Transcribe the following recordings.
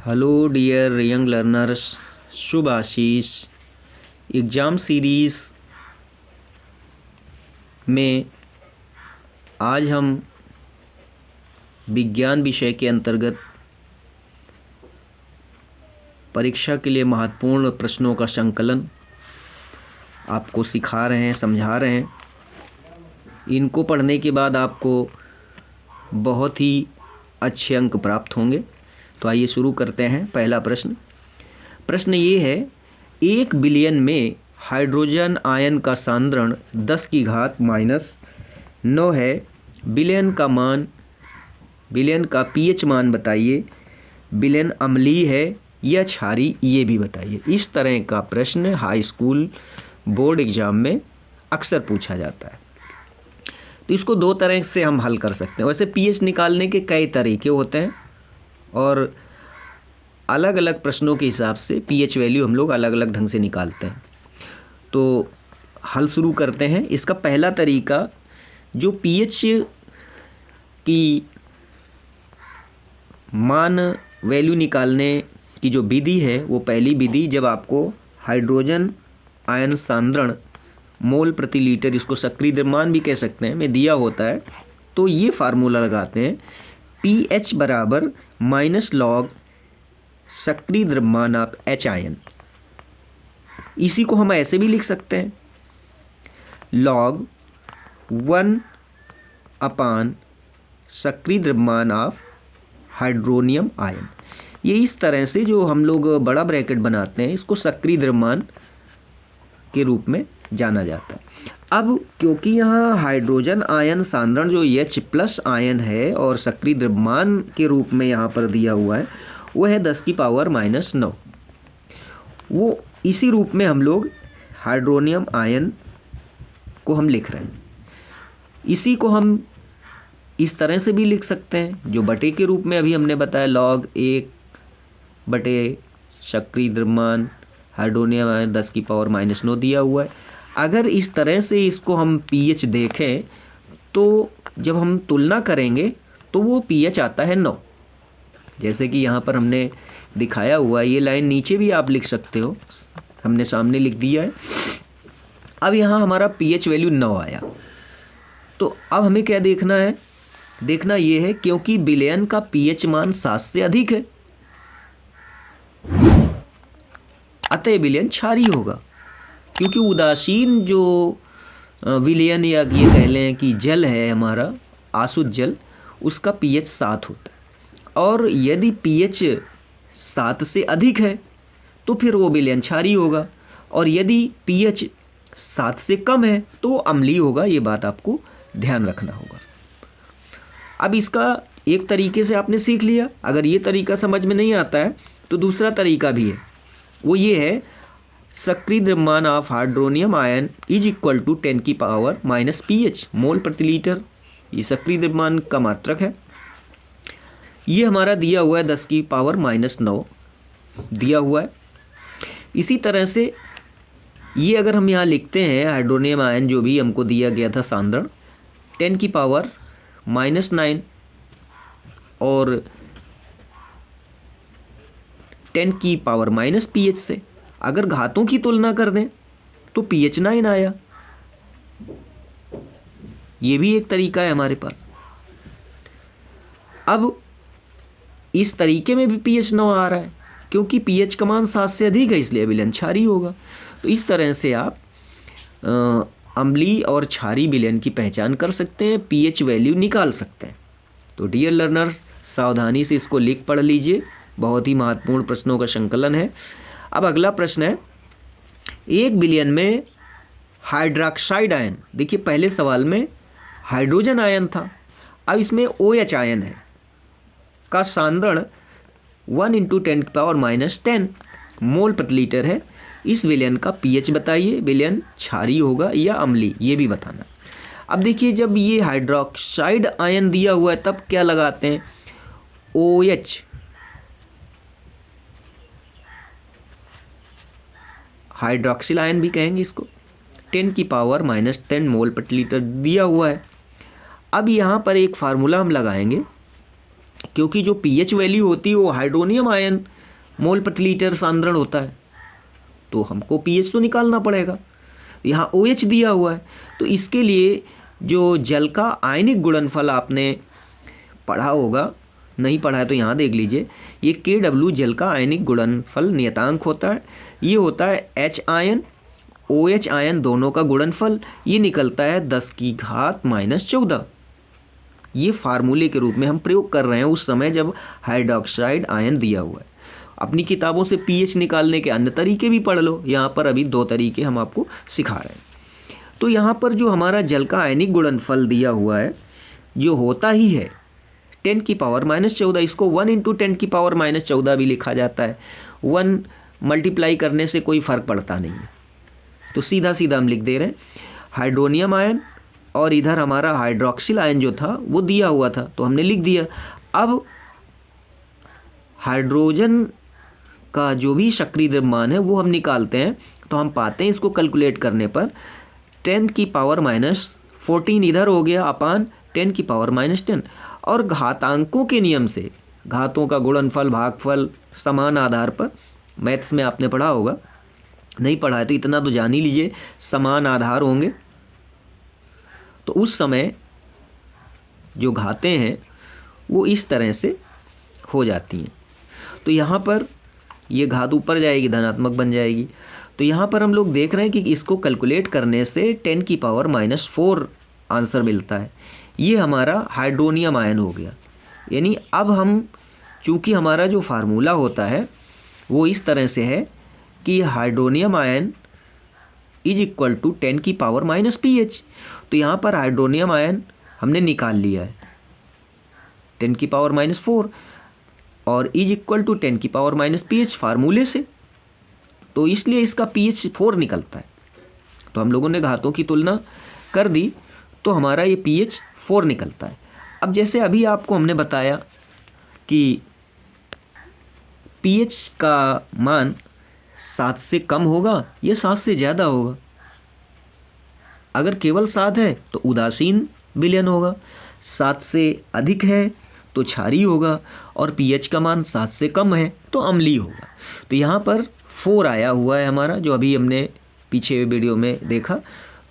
Hello dear young learners, शुभ आशीष। Exam series में आज हम विज्ञान विषय के अंतर्गत परीक्षा के लिए महत्वपूर्ण प्रश्नों का संकलन आपको सिखा रहे हैं, समझा रहे हैं। इनको पढ़ने के बाद आपको बहुत ही अच्छे अंक प्राप्त होंगे। तो आइए शुरू करते हैं। पहला प्रश्न ये है, 1 बिलियन में हाइड्रोजन आयन का सांद्रण 10 की घात -9 है। बिलियन का पीएच मान बताइए। बिलियन अम्लीय है या क्षारीय, ये भी बताइए। इस तरह का प्रश्न हाई स्कूल बोर्ड एग्जाम में अक्सर पूछा जाता है। तो इसको दो तरह से हम हल कर सकते हैं। वैसे पीएच निकालने के कई तरीके होते हैं और अलग अलग प्रश्नों के हिसाब से पीएच वैल्यू हम लोग अलग अलग ढंग से निकालते हैं। तो हल शुरू करते हैं। इसका पहला तरीका, जो पीएच की मान वैल्यू निकालने की जो विधि है, वो पहली विधि, जब आपको हाइड्रोजन आयन सांद्रण मोल प्रति लीटर, इसको सक्रिय द्रव्यमान भी कह सकते हैं, में दिया होता है, तो ये फार्मूला लगाते हैं, pH बराबर -log सक्रिय द्रव्यमान ऑफ H आयन। इसी को हम ऐसे भी लिख सकते हैं, log 1 अपान सक्रिय द्रव्यमान ऑफ हाइड्रोनियम आयन। ये इस तरह से जो हम लोग बड़ा ब्रैकेट बनाते हैं, इसको सक्रिय द्रव्यमान के रूप में जाना जाता है। अब क्योंकि यहाँ हाइड्रोजन आयन सांद्रण जो H+ आयन है और सक्रिय द्रव्यमान के रूप में यहाँ पर दिया हुआ है, वो है 10 की पावर -9। वो इसी रूप में हम लोग हाइड्रोनियम आयन को हम लिख रहे हैं। इसी को हम इस तरह से भी लिख सकते हैं, जो बटे के रूप में अभी हमने बताया, log 1 बटे सक्रिय द्रव्यमान हाइड्रोनियम आयन 10 की पावर -9 दिया हुआ है। अगर इस तरह से इसको हम पीएच देखें, तो जब हम तुलना करेंगे तो वो पीएच आता है 9। जैसे कि यहाँ पर हमने दिखाया हुआ, ये लाइन नीचे भी आप लिख सकते हो, हमने सामने लिख दिया है। अब यहाँ हमारा पीएच वैल्यू 9 आया। तो अब हमें क्या देखना है? देखना ये है, क्योंकि बिलियन का पीएच मान 7 से अधिक है, अतः बिलियन क्षारीय होगा। क्योंकि उदासीन जो विलयन या ये कह लें कि जल है हमारा, आसुत जल, उसका पीएच 7 होता है। और यदि पीएच 7 से अधिक है तो फिर वो विलयन क्षारीय होगा, और यदि पीएच 7 से कम है तो वो अम्लीय होगा। ये बात आपको ध्यान रखना होगा। अब इसका एक तरीके से आपने सीख लिया। अगर ये तरीका समझ में नहीं आता है तो दूसरा तरीका भी है, वो ये है, सक्रिय द्रव्यमान of hydronium ion is equal to 10 की पावर -pH मोल प्रति लीटर। ये सक्रिय द्रव्यमान का मात्रक है। ये हमारा दिया हुआ है 10 की पावर -9 दिया हुआ है। इसी तरह से ये अगर हम यहाँ लिखते हैं, हाइड्रोनियम आयन जो भी हमको दिया गया था सांद्रण 10 की पावर -9 और 10 की पावर -pH से अगर घातों की तुलना कर दें तो pH 9 आया। ये भी एक तरीका है हमारे पास। अब इस तरीके में भी pH 9 आ रहा है, क्योंकि pH का मान 7 से अधिक है, इसलिए विलयन क्षारीय होगा। तो इस तरह से आप अम्लीय और क्षारीय विलयन की पहचान कर सकते हैं, pH वैल्यू निकाल सकते हैं। तो डियर लर्नर्स, सावधानी से इसको लिख पढ़ लीजिए। बहुत ही महत्वपूर्ण प्रश्नों का संकलन है। अब अगला प्रश्न है, 1 बिलियन में हाइड्रोक्साइड आयन। देखिए, पहले सवाल में हाइड्रोजन आयन था, अब इसमें OH आयन है, का सांद्रण 1 × 10 की पावर -10 मोल प्रति लीटर है। इस विलयन का पीएच बताइए। विलयन क्षारीय होगा या अम्लीय, ये भी बताना। अब देखिए, जब ये हाइड्रोक्साइड आयन दिया हुआ है तब क्या लगाते हैं, OH, हाइड्रोक्सिल आयन भी कहेंगे इसको, 10 की पावर -10 मोल प्रति लीटर दिया हुआ है। अब यहाँ पर एक फार्मूला हम लगाएंगे, क्योंकि जो पीएच वैल्यू होती है वो हाइड्रोनियम आयन मोल प्रति लीटर सांद्रण होता है, तो हमको पीएच तो निकालना पड़ेगा। यहाँ OH दिया हुआ है, तो इसके लिए जो जल का आयनिक गुणनफल आपने पढ़ा होगा, नहीं पढ़ा है तो यहाँ देख लीजिए, ये Kw जल का आयनिक गुणनफल नियतांक होता है। ये होता है H आयन OH आयन दोनों का गुणनफल, ये निकलता है 10⁻⁻14। ये फार्मूले के रूप में हम प्रयोग कर रहे हैं उस समय जब हाइड्रोक्साइड आयन दिया हुआ है। अपनी किताबों से पीएच निकालने के अन्य तरीके भी पढ़ लो, यहाँ पर अभी 2 तरीके हम आपको सिखा रहे हैं। तो यहाँ पर जो हमारा जल का आयनिक गुणनफल दिया हुआ है जो होता ही है 10⁻⁻14, इसको 1 × 10⁻⁻14 भी लिखा जाता है। 1 मल्टीप्लाई करने से कोई फ़र्क पड़ता नहीं है, तो सीधा सीधा हम लिख दे रहे हैं हाइड्रोनियम आयन, और इधर हमारा हाइड्रोक्सिल आयन जो था वो दिया हुआ था तो हमने लिख दिया। अब हाइड्रोजन का जो भी सक्रिय द्रव्यमान है वो हम निकालते हैं, तो हम पाते हैं इसको कैलकुलेट करने पर 10⁻⁻14 इधर हो गया अपान 10⁻⁻10, और घातांकों के नियम से घातों का गुणनफल भागफल समान आधार पर, मैथ्स में आपने पढ़ा होगा, नहीं पढ़ा है तो इतना तो जान ही लीजिए, समान आधार होंगे तो उस समय जो घातें हैं वो इस तरह से हो जाती हैं। तो यहाँ पर ये घात ऊपर जाएगी, धनात्मक बन जाएगी। तो यहाँ पर हम लोग देख रहे हैं कि इसको कैलकुलेट करने से 10⁻⁻4 आंसर मिलता है। ये हमारा हाइड्रोनियम आयन हो गया। यानी अब हम, चूँकि हमारा जो फार्मूला होता है वो इस तरह से है कि हाइड्रोनियम आयन = 10⁻⁻pH। तो यहाँ पर हाइड्रोनियम आयन हमने निकाल लिया है 10⁻⁻4 और = 10⁻⁻pH फार्मूले से, तो इसलिए इसका pH 4 निकलता है। तो हम लोगों ने घातों की तुलना कर दी तो हमारा ये pH 4 निकलता है। अब जैसे अभी आपको हमने बताया कि pH का मान 7 से कम होगा या 7 से ज़्यादा होगा। अगर केवल 7 है तो उदासीन विलयन होगा, 7 से अधिक है तो क्षारीय होगा, और pH का मान 7 से कम है तो अम्लीय होगा। तो यहाँ पर 4 आया हुआ है हमारा, जो अभी हमने पीछे वीडियो में देखा।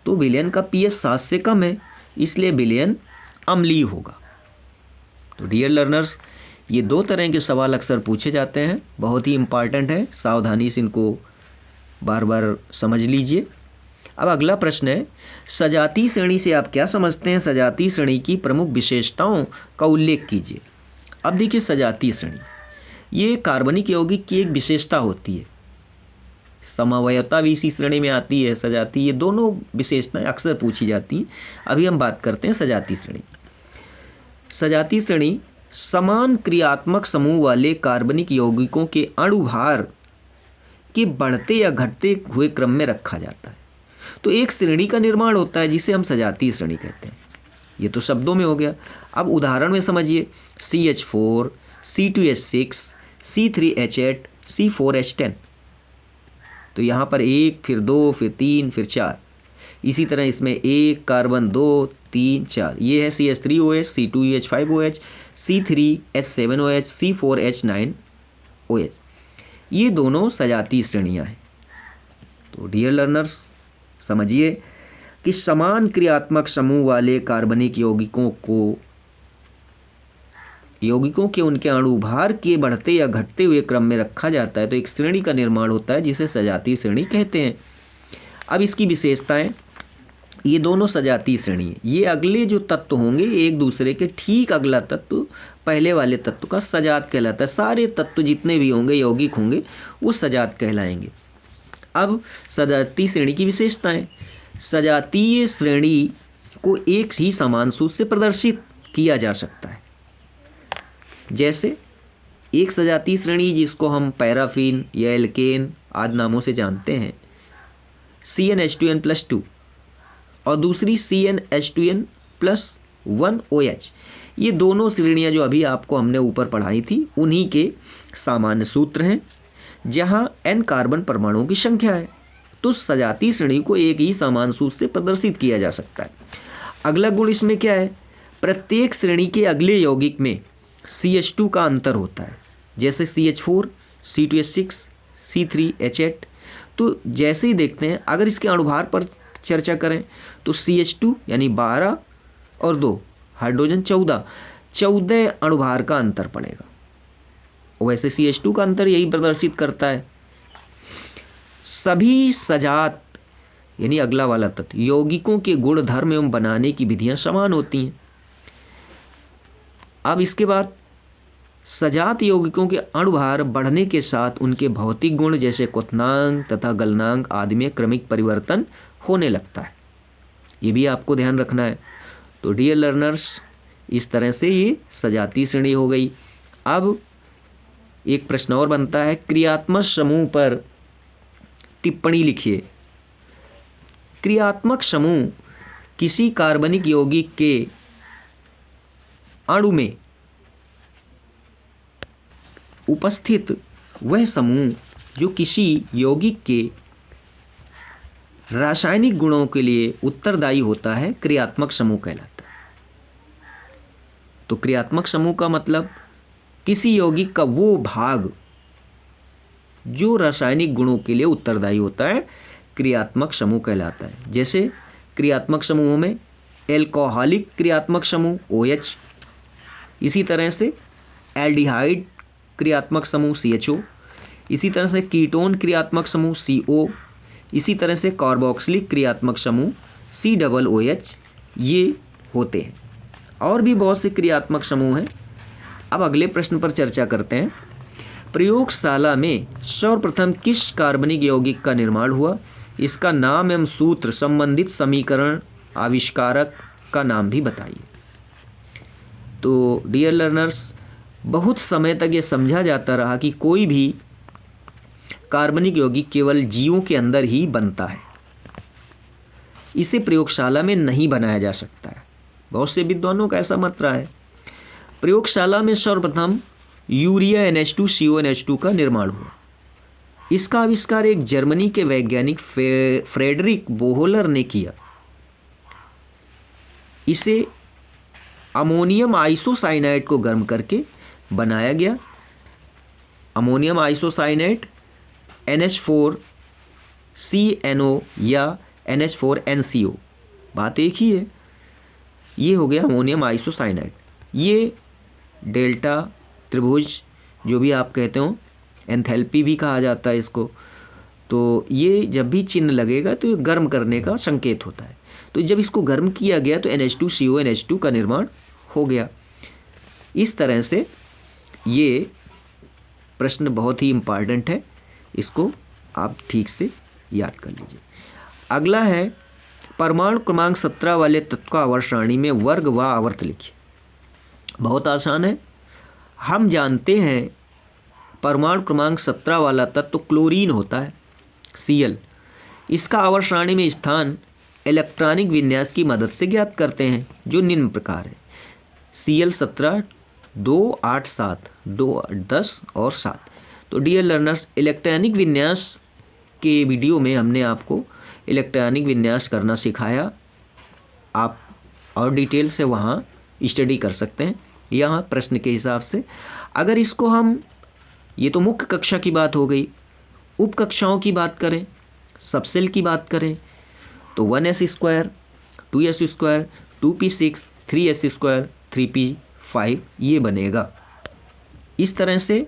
तो विलयन का pH 7 से कम है, इसलिए विलयन अम्लीय होगा। तो डियर लर्नर्स, ये 2 तरह के सवाल अक्सर पूछे जाते हैं, बहुत ही इम्पॉर्टेंट है, सावधानी से इनको बार बार समझ लीजिए। अब अगला प्रश्न है, सजातीय श्रेणी से आप क्या समझते हैं? सजातीय श्रेणी की प्रमुख विशेषताओं का उल्लेख कीजिए। अब देखिए, सजातीय श्रेणी ये कार्बनिक यौगिक की एक विशेषता होती है। समवायता भी इसी श्रेणी में आती है, सजातीय, ये दोनों विशेषताएं अक्सर पूछी जाती हैं। अभी हम बात करते हैं सजातीय श्रेणी। सजातीय श्रेणी समान क्रियात्मक समूह वाले कार्बनिक यौगिकों के अणुभार के बढ़ते या घटते हुए क्रम में रखा जाता है। तो एक श्रेणी का निर्माण होता है जिसे हम सजातीय श्रेणी कहते हैं। ये तो शब्दों में हो गया। अब उदाहरण में समझिए, CH4, C2H6, C3H8, C4H10। तो यहाँ पर 1, फिर 2, फिर 3, फिर 4। इसी तरह इसमें 1 कार्बन 2, 3, 4। ये है CH3OH, C2H5OH, C3H7OH, C4H9OH। ये दोनों सजातीय श्रेणियाँ हैं। तो डियर लर्नर्स, समझिए कि समान क्रियात्मक समूह वाले कार्बनिक यौगिकों के उनके अणुभार के बढ़ते या घटते हुए क्रम में रखा जाता है तो एक श्रेणी का निर्माण होता है जिसे सजातीय श्रेणी कहते हैं। अब इसकी विशेषताएं, ये दोनों सजातीय श्रेणी है। ये अगले जो तत्व होंगे एक दूसरे के ठीक अगला तत्व पहले वाले तत्व का सजात कहलाता है। सारे तत्व जितने भी होंगे यौगिक होंगे वो सजात कहलाएंगे। अब सजातीय श्रेणी की विशेषताएं, सजातीय श्रेणी को एक ही समान सूत्र से प्रदर्शित किया जा सकता है। जैसे एक सजातीय श्रेणी जिसको हम पैराफिन या एल्केन आदि नामों से जानते हैं, CnH2n+2, और दूसरी CnH2n+1OH। ये दोनों श्रेणियाँ जो अभी आपको हमने ऊपर पढ़ाई थी उन्हीं के सामान्य सूत्र हैं। जहाँ n कार्बन परमाणुओं की संख्या है तो सजातीय श्रेणी को एक ही समान सूत्र से प्रदर्शित किया जा सकता है। अगला गुण इसमें क्या है? प्रत्येक श्रेणी के अगले यौगिक में CH2 का अंतर होता है, जैसे CH4, C2H6, C3H8। तो जैसे ही देखते हैं, अगर इसके अणुभार पर चर्चा करें तो CH2 यानी 12 और 2 हाइड्रोजन 14 अणुभार का अंतर पड़ेगा। वैसे CH2 का अंतर यही प्रदर्शित करता है। सभी सजात यानी अगला वाला तत्व यौगिकों के गुण धर्म एवं बनाने की विधियां समान होती हैं। अब इसके बाद सजात यौगिकों के अणुभार बढ़ने के साथ उनके भौतिक गुण जैसे क्वथनांक तथा गलनांक आदि में क्रमिक परिवर्तन होने लगता है। ये भी आपको ध्यान रखना है। तो डियर लर्नर्स, इस तरह से ये सजातीय श्रेणी हो गई। अब एक प्रश्न और बनता है, क्रियात्मक समूह पर टिप्पणी लिखिए। क्रियात्मक समूह किसी कार्बनिक यौगिक के अणु में उपस्थित वह समूह जो किसी यौगिक के रासायनिक गुणों के लिए उत्तरदायी होता है, क्रियात्मक समूह कहलाता है। तो क्रियात्मक समूह का मतलब किसी यौगिक का वो भाग जो रासायनिक गुणों के लिए उत्तरदायी होता है, क्रियात्मक समूह कहलाता है। जैसे क्रियात्मक समूहों में एल्कोहलिक क्रियात्मक समूह OH, इसी तरह से एल्डिहाइड क्रियात्मक समूह CHO, इसी तरह से कीटोन क्रियात्मक समूह CO, इसी तरह से कार्बोक्सिलिक क्रियात्मक समूह COOH ये होते हैं। और भी बहुत से क्रियात्मक समूह हैं। अब अगले प्रश्न पर चर्चा करते हैं। प्रयोगशाला में सर्वप्रथम किस कार्बनिक यौगिक का निर्माण हुआ? इसका नाम एवं सूत्र, संबंधित समीकरण, आविष्कारक का नाम भी बताइए। तो डियर लर्नर्स, बहुत समय तक ये समझा जाता रहा कि कोई भी कार्बनिक यौगिक केवल जीवों के अंदर ही बनता है, इसे प्रयोगशाला में नहीं बनाया जा सकता है। बहुत से विद्वानों का ऐसा मत रहा है। प्रयोगशाला में सर्वप्रथम यूरिया NH2CONH2 का निर्माण हुआ। इसका आविष्कार एक जर्मनी के वैज्ञानिक फ्रेडरिक बोहलर ने किया। इसे अमोनियम आइसोसाइनाइड को गर्म करके बनाया गया। अमोनियम आइसोसाइनाइड NH4CNO या NH4NCO, बात एक ही है। ये हो गया अमोनियम आइसोसाइनाइड। ये डेल्टा त्रिभुज जो भी आप कहते हो, एंथैल्पी भी कहा जाता है इसको। तो ये जब भी चिन्ह लगेगा तो ये गर्म करने का संकेत होता है। तो जब इसको गर्म किया गया तो NH2CONH2 का निर्माण हो गया। इस तरह से ये प्रश्न बहुत ही इम्पॉर्टेंट है, इसको आप ठीक से याद कर लीजिए। अगला है, परमाणु क्रमांक 17 वाले तत्व का आवर्त सारणी में वर्ग व आवर्त लिखिए। बहुत आसान है। हम जानते हैं परमाणु क्रमांक 17 वाला तत्व क्लोरीन होता है, Cl। इसका आवर्त सारणी में स्थान इलेक्ट्रॉनिक विन्यास की मदद से ज्ञात करते हैं, जो निम्न प्रकार है। Cl17 2 8 7 2 10 और 7। तो डियर लर्नर्स, इलेक्ट्रॉनिक विन्यास के वीडियो में हमने आपको इलेक्ट्रॉनिक विन्यास करना सिखाया। आप और डिटेल से वहाँ स्टडी कर सकते हैं, यहाँ प्रश्न के हिसाब से। अगर इसको हम, ये तो मुख्य कक्षा की बात हो गई, उप कक्षाओं की बात करें, सबसेल की बात करें, तो 1s² 2s² 2p6 3s² 3p5 ये बनेगा। इस तरह से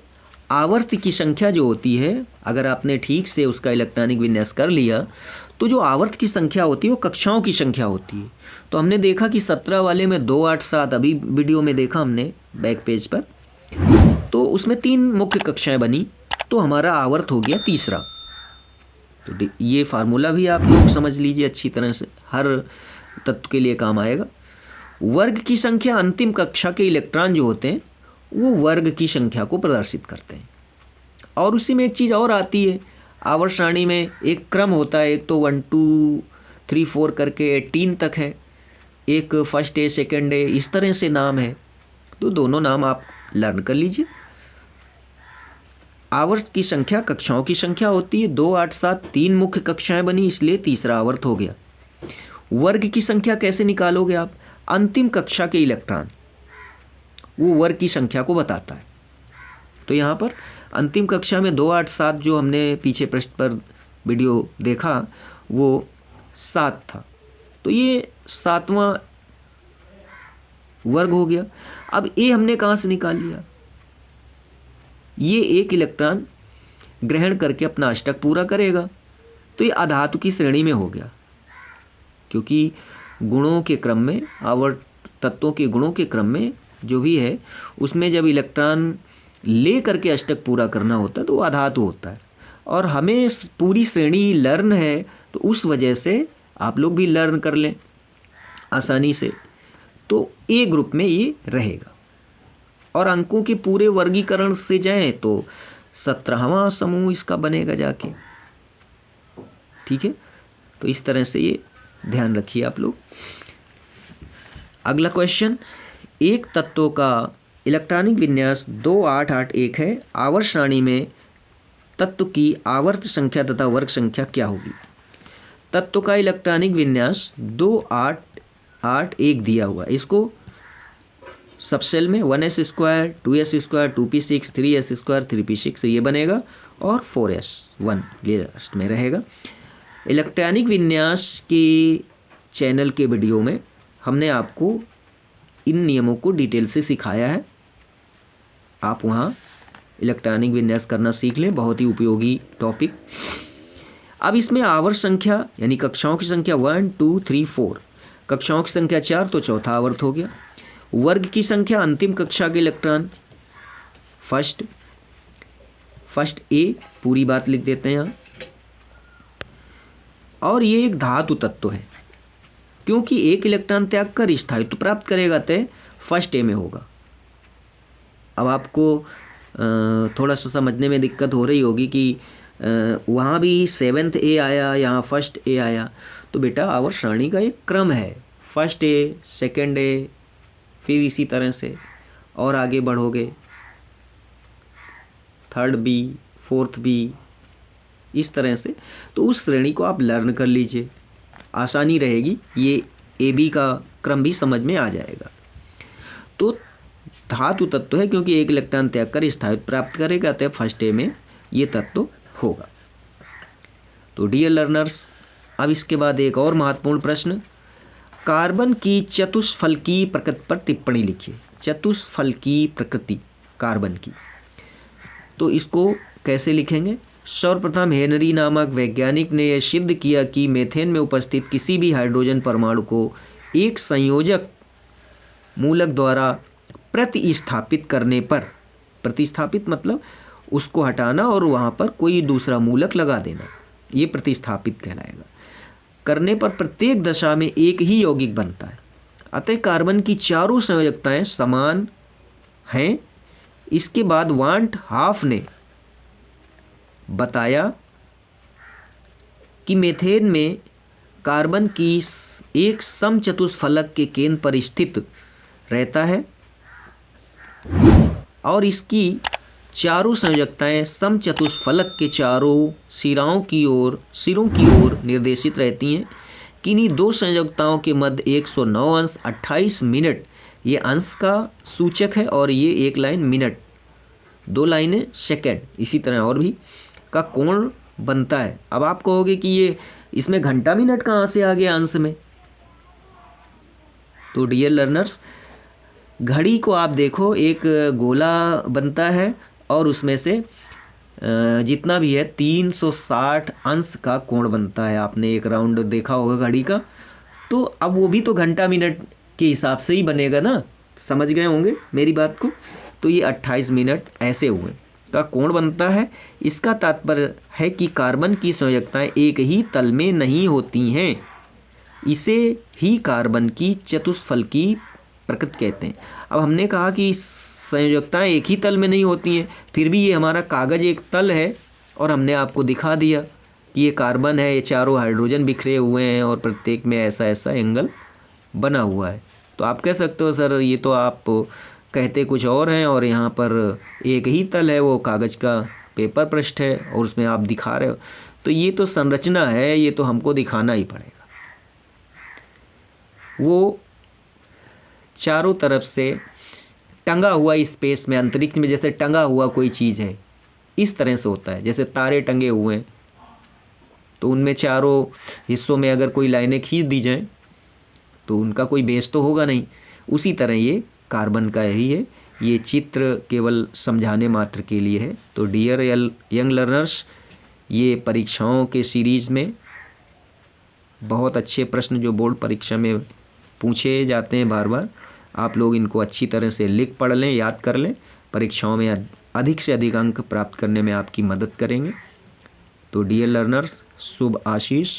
आवर्त की संख्या जो होती है, अगर आपने ठीक से उसका इलेक्ट्रॉनिक विन्यास कर लिया तो जो आवर्त की संख्या होती है वो कक्षाओं की संख्या होती है। तो हमने देखा कि 17 वाले में 2 8 7, अभी वीडियो में देखा हमने बैक पेज पर, तो उसमें 3 मुख्य कक्षाएं बनी, तो हमारा आवर्त हो गया तीसरा। तो ये फार्मूला भी आप लोग समझ लीजिए अच्छी तरह से, हर तत्व के लिए काम आएगा। वर्ग की संख्या अंतिम कक्षा के इलेक्ट्रॉन जो होते हैं वो वर्ग की संख्या को प्रदर्शित करते हैं। और उसी में एक चीज़ और आती है, आवर्त सारणी में एक क्रम होता है, एक तो 1 2 3 4 करके 18 तक है, एक फर्स्ट है सेकंड है, इस तरह से नाम है। तो दोनों नाम आप लर्न कर लीजिए। आवर्त की संख्या कक्षाओं की संख्या होती है, 2 8 7 3 मुख्य कक्षाएं बनी, इसलिए तीसरा आवर्त हो गया। वर्ग की संख्या कैसे निकालोगे आप? अंतिम कक्षा के इलेक्ट्रॉन, वो वर्ग की संख्या को बताता है। तो यहाँ पर अंतिम कक्षा में 2, 8, 7 जो हमने पीछे पृष्ठ पर वीडियो देखा वो 7 था, तो ये 7वां वर्ग हो गया। अब ए हमने कहाँ से निकाल लिया, ये एक इलेक्ट्रॉन ग्रहण करके अपना अष्टक पूरा करेगा, तो ये अधातु की श्रेणी में हो गया, क्योंकि गुणों के क्रम में, आवर्त तत्वों के गुणों के क्रम में जो भी है उसमें जब इलेक्ट्रॉन ले करके अष्टक पूरा करना होता है तो वो अधातु होता है। और हमें पूरी श्रेणी लर्न है, तो उस वजह से आप लोग भी लर्न कर लें आसानी से, तो ए ग्रुप में ये रहेगा। और अंकों के पूरे वर्गीकरण से जाएं तो 17वां समूह इसका बनेगा जाके। ठीक है, तो इस तरह से ये ध्यान रखिए आप लोग। अगला क्वेश्चन, एक तत्व का इलेक्ट्रॉनिक विन्यास 2, 8, 8, 1 है। आवर्त सारणी में तत्व की आवर्त संख्या तथा वर्ग संख्या क्या होगी। तत्व का इलेक्ट्रॉनिक विन्यास 2, 8, 8, 1 दिया हुआ, इसको सब सेल में 1s², 2s², 2p6, 3s², 3p6 ये बनेगा, और 4s1 लास्ट में रहेगा। इलेक्ट्रॉनिक विन्यास के चैनल के वीडियो में हमने आपको इन नियमों को डिटेल से सिखाया है, आप वहाँ इलेक्ट्रॉनिक विन्यास करना सीख लें, बहुत ही उपयोगी टॉपिक। अब इसमें आवर्त संख्या यानी कक्षाओं की संख्या 1, 2, 3, 4, कक्षाओं की संख्या 4 तो चौथा आवर्त हो गया। वर्ग की संख्या अंतिम कक्षा के इलेक्ट्रॉन, फर्स्ट ए, पूरी बात लिख देते हैं यहाँ। और ये एक धातु तत्व है, क्योंकि एक इलेक्ट्रॉन त्याग कर स्थायित्व प्राप्त करेगा तो फर्स्ट ए में होगा। अब आपको थोड़ा सा समझने में दिक्कत हो रही होगी कि वहाँ भी 7th ए आया, यहाँ फर्स्ट ए आया, तो बेटा आवर्त सारणी का एक क्रम है, फर्स्ट ए, सेकेंड ए, फिर इसी तरह से और आगे बढ़ोगे, थर्ड बी, फोर्थ बी, इस तरह से। तो उस श्रेणी को आप लर्न कर लीजिए, आसानी रहेगी, ये ए बी का क्रम भी समझ में आ जाएगा। तो धातु तत्व है, क्योंकि एक इलेक्ट्रॉन त्याग कर स्थायित्व प्राप्त करेगा, तो फर्स्ट ए में ये तत्व होगा। तो डियर लर्नर्स, अब इसके बाद एक और महत्वपूर्ण प्रश्न, कार्बन की चतुष्फलकीय प्रकृति पर टिप्पणी लिखिए। चतुष्फलकीय प्रकृति कार्बन की, तो इसको कैसे लिखेंगे। सर्वप्रथम हेनरी नामक वैज्ञानिक ने यह सिद्ध किया कि मीथेन में उपस्थित किसी भी हाइड्रोजन परमाणु को एक संयोजक मूलक द्वारा प्रतिस्थापित करने पर, प्रतिस्थापित मतलब उसको हटाना और वहाँ पर कोई दूसरा मूलक लगा देना, ये प्रतिस्थापित कहलाएगा, करने पर प्रत्येक दशा में एक ही यौगिक बनता है। अतः कार्बन की चारों संयोजकताएं समान हैं। इसके बाद वांट हाफ ने बताया कि मीथेन में कार्बन की एक समचतुष्फलक के केंद्र पर स्थित रहता है और इसकी चारों संयोजकताएं समचतुष्फलक के चारों सिरों की ओर निर्देशित रहती हैं। किन्हीं दो संयोजकताओं के मध्य 109 अंश 28 मिनट ये अंश का सूचक है और ये एक लाइन मिनट, 2 लाइनें सेकेंड, इसी तरह और भी का कोण बनता है। अब आप कहोगे कि ये इसमें घंटा मिनट कहाँ से आ गया अंश में। तो डियर लर्नर्स, घड़ी को आप देखो, एक गोला बनता है और उसमें से जितना भी है 360 अंश का कोण बनता है। आपने एक राउंड देखा होगा घड़ी का, तो अब वो भी तो घंटा मिनट के हिसाब से ही बनेगा ना, समझ गए होंगे मेरी बात को। तो ये 28 मिनट ऐसे हुए का कोण बनता है। इसका तात्पर्य है कि कार्बन की संयोजकताएं एक ही तल में नहीं होती हैं, इसे ही कार्बन की चतुष्फलकीय प्रकृति कहते हैं। अब हमने कहा कि संयोजकताएं एक ही तल में नहीं होती हैं, फिर भी ये हमारा कागज़ एक तल है और हमने आपको दिखा दिया कि ये कार्बन है, ये चारों हाइड्रोजन बिखरे हुए हैं और प्रत्येक में ऐसा ऐसा एंगल बना हुआ है। तो आप कह सकते हो सर ये तो आप कहते कुछ और हैं और यहाँ पर एक ही तल है, वो कागज़ का पेपर पृष्ठ है और उसमें आप दिखा रहे हो। तो ये तो संरचना है, ये तो हमको दिखाना ही पड़ेगा। वो चारों तरफ से टंगा हुआ स्पेस में, अंतरिक्ष में जैसे टंगा हुआ कोई चीज़ है, इस तरह से होता है। जैसे तारे टंगे हुए हैं तो उनमें चारों हिस्सों में अगर कोई लाइनें खींच दी जाएं तो उनका कोई बेस तो होगा नहीं। उसी तरह ये कार्बन का ही है। ये चित्र केवल समझाने मात्र के लिए है। तो डियर यंग लर्नर्स, ये परीक्षाओं के सीरीज़ में बहुत अच्छे प्रश्न जो बोर्ड परीक्षा में पूछे जाते हैं बार बार, आप लोग इनको अच्छी तरह से लिख पढ़ लें, याद कर लें। परीक्षाओं में अधिक से अधिक अंक प्राप्त करने में आपकी मदद करेंगे। तो डियर लर्नर्स, शुभ आशीष।